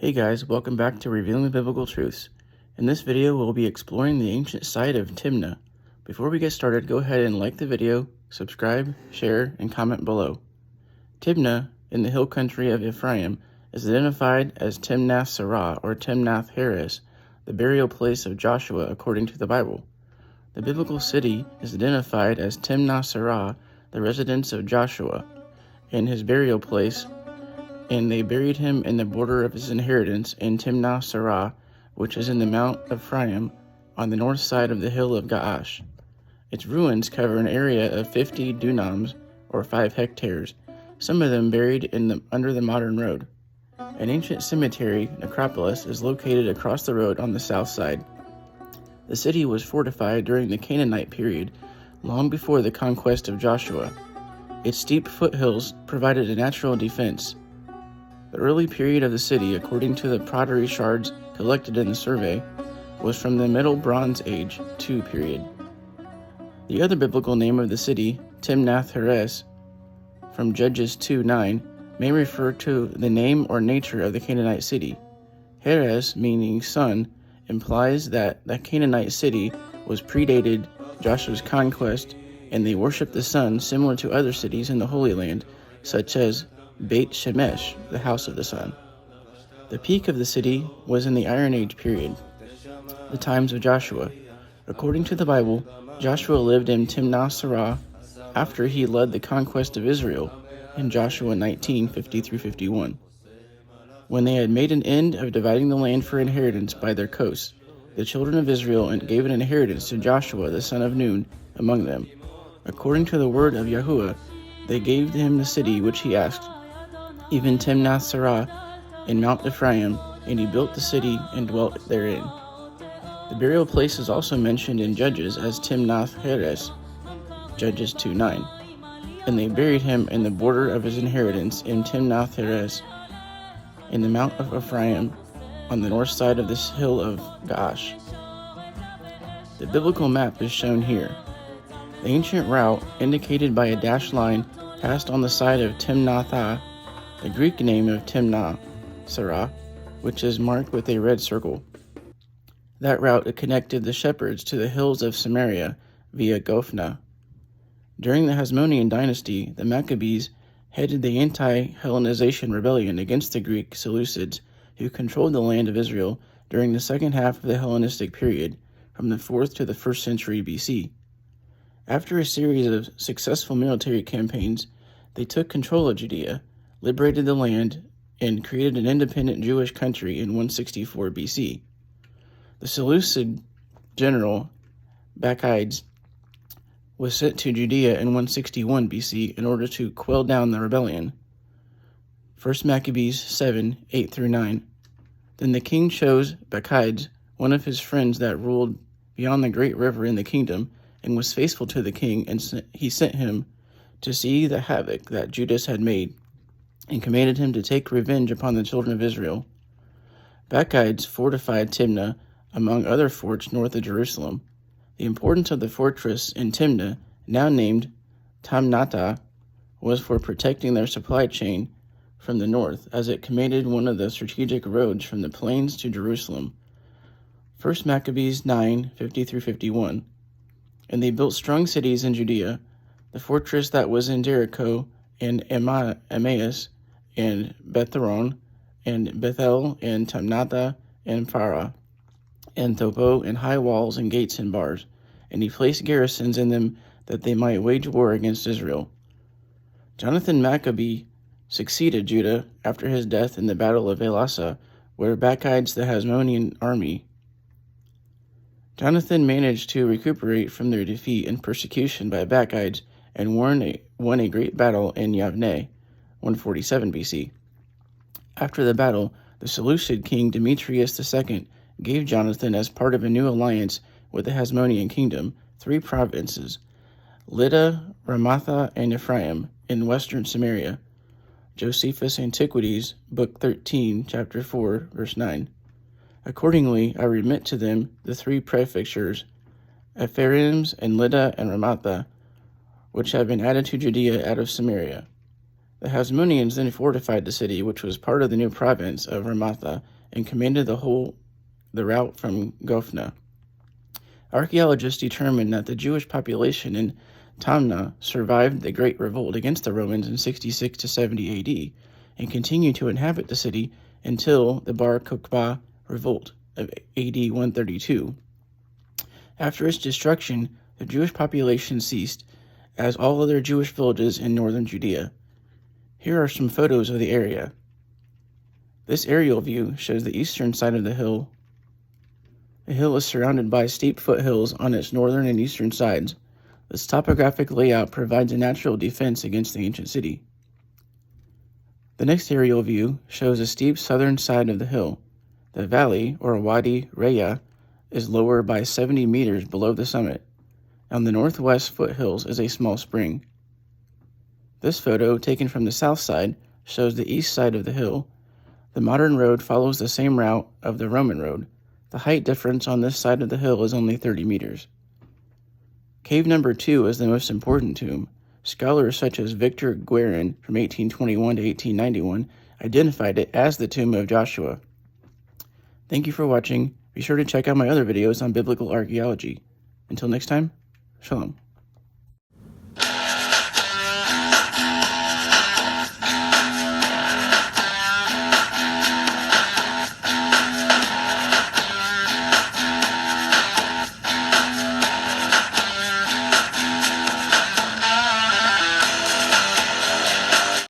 Hey guys, welcome back to Revealing the Biblical Truths. In this video, we'll be exploring the ancient site of Timna. Before we get started, go ahead and like the video, subscribe, share, and comment below. Timna, in the hill country of Ephraim, is identified as Timnath Serah or Timnath Heres, the burial place of Joshua according to the Bible. The biblical city is identified as Timnath Serah, the residence of Joshua, and his burial place, and they buried him in the border of his inheritance in Timnah Serah, which is in the Mount Ephraim, on the north side of the hill of Gaash. Its ruins cover an area of 50 dunams, or 5 hectares, some of them buried under the modern road. An ancient cemetery, necropolis, is located across the road on the south side. The city was fortified during the Canaanite period, long before the conquest of Joshua. Its steep foothills provided a natural defense. The early period of the city, according to the pottery shards collected in the survey, was from the Middle Bronze Age II period. The other biblical name of the city, Timnath Heres, from Judges 2:9, may refer to the name or nature of the Canaanite city. Heres, meaning sun, implies that the Canaanite city was predated Joshua's conquest, and they worshipped the sun similar to other cities in the Holy Land, such as Beit Shemesh, the house of the sun. The peak of the city was in the Iron Age period, the times of Joshua. According to the Bible, Joshua lived in Timnah Serah after he led the conquest of Israel in Joshua 19:50-51. When they had made an end of dividing the land for inheritance by their coasts, the children of Israel gave an inheritance to Joshua the son of Nun among them. According to the word of Yahuwah, they gave him the city which he asked, even Timnath Serah in Mount Ephraim, and he built the city and dwelt therein. The burial place is also mentioned in Judges as Timnath Heres, Judges 2:9, and they buried him in the border of his inheritance in Timnath Heres, in the Mount of Ephraim, on the north side of this hill of Gaash. The biblical map is shown here. The ancient route, indicated by a dashed line, passed on the side of Timnathah, the Greek name of Timnah Serah, which is marked with a red circle. That route connected the shepherds to the hills of Samaria via Gophna. During the Hasmonean dynasty, the Maccabees headed the anti-Hellenization rebellion against the Greek Seleucids, who controlled the land of Israel during the second half of the Hellenistic period, from the 4th to the 1st century BC. After a series of successful military campaigns, they took control of Judea, liberated the land, and created an independent Jewish country in 164 BC. The Seleucid general Bacchides was sent to Judea in 161 BC in order to quell down the rebellion. 1 Maccabees 7:8-9. Then the king chose Bacchides, one of his friends that ruled beyond the great river in the kingdom, and was faithful to the king, and he sent him to see the havoc that Judas had made, and commanded him to take revenge upon the children of Israel. Bacchides fortified Timnah, among other forts north of Jerusalem. The importance of the fortress in Timnah, now named Tamnata, was for protecting their supply chain from the north, as it commanded one of the strategic roads from the plains to Jerusalem. 1 Maccabees 9:50-51. And they built strong cities in Judea, the fortress that was in Jericho, and Emmaus, and Betharon, and Bethel, and Tamnatha, and Farah, and Topo, and high walls, and gates, and bars. And he placed garrisons in them, that they might wage war against Israel. Jonathan Maccabee succeeded Judah after his death in the battle of Elasa, where Bacchides the Hasmonean army. Jonathan managed to recuperate from their defeat and persecution by Bacchides, and won a great battle in Yavne, 147 BC. After the battle, the Seleucid king Demetrius II gave Jonathan, as part of a new alliance with the Hasmonean kingdom, 3 provinces, Lydda, Ramatha, and Ephraim, in western Samaria. Josephus' Antiquities, Book 13, Chapter 4, verse 9. Accordingly, I remit to them the 3 prefectures, Ephraim and Lydda and Ramatha, which have been added to Judea out of Samaria. The Hasmoneans then fortified the city, which was part of the new province of Ramatha, and commanded the route from Gophna. Archaeologists determined that the Jewish population in Timnah survived the Great Revolt against the Romans in 66 to 70 AD and continued to inhabit the city until the Bar Kokhba Revolt of AD 132. After its destruction, the Jewish population ceased, as all other Jewish villages in northern Judea. Here are some photos of the area. This aerial view shows the eastern side of the hill. The hill is surrounded by steep foothills on its northern and eastern sides. This topographic layout provides a natural defense against the ancient city. The next aerial view shows a steep southern side of the hill. The valley, or Wadi Raya, is lower by 70 meters below the summit. On the northwest foothills is a small spring. This photo, taken from the south side, shows the east side of the hill. The modern road follows the same route of the Roman road. The height difference on this side of the hill is only 30 meters. Cave number 2 is the most important tomb. Scholars such as Victor Guerin from 1821 to 1891 identified it as the tomb of Joshua. Thank you for watching. Be sure to check out my other videos on biblical archaeology. Until next time, shalom.